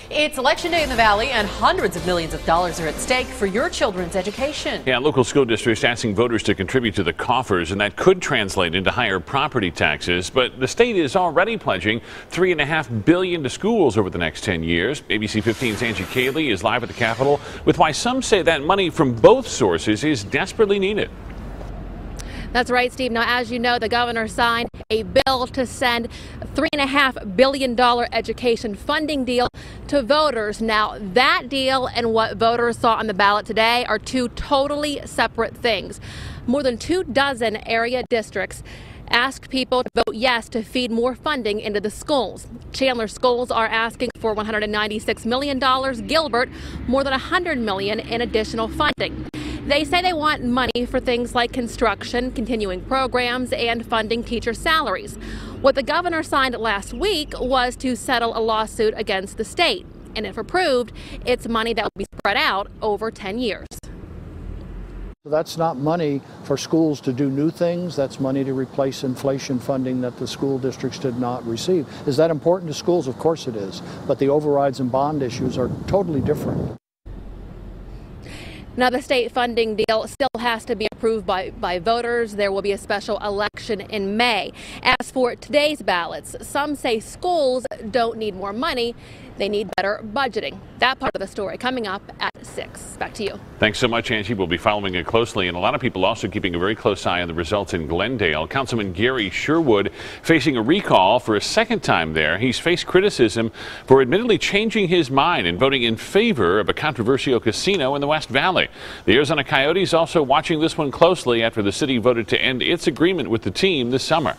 It's Election Day in the Valley, and hundreds of millions of dollars are at stake for your children's education. Yeah, local school districts asking voters to contribute to the coffers, and that could translate into higher property taxes. But the state is already pledging $3.5 billion to schools over the next 10 years. ABC 15's Angie Cayley is live at the Capitol with why some say that money from both sources is desperately needed. That's right, Steve. Now, as you know, the governor signed a bill to send a $3.5 billion education funding deal to voters. Now, that deal and what voters saw on the ballot today are two totally separate things. More than 24 area districts asked people to vote yes to feed more funding into the schools. Chandler schools are asking for $196 million. Gilbert, more than $100 million in additional funding. They say they want money for things like construction, continuing programs, and funding teacher salaries. What the governor signed last week was to settle a lawsuit against the state. And if approved, it's money that will be spread out over 10 years. That's not money for schools to do new things. That's money to replace inflation funding that the school districts did not receive. Is that important to schools? Of course it is. But the overrides and bond issues are totally different. Now, the state funding deal still has to be approved by voters. There will be a special election in May. As for today's ballots, some say schools don't need more money. They need better budgeting. That part of the story coming up at 6. Back to you. Thanks so much, Angie. We'll be following it closely, and a lot of people also keeping a very close eye on the results in Glendale. Councilman Gary Sherwood facing a recall for a second time there. He's faced criticism for admittedly changing his mind and voting in favor of a controversial casino in the West Valley. The Arizona Coyotes also watching this one closely after the city voted to end its agreement with the team this summer.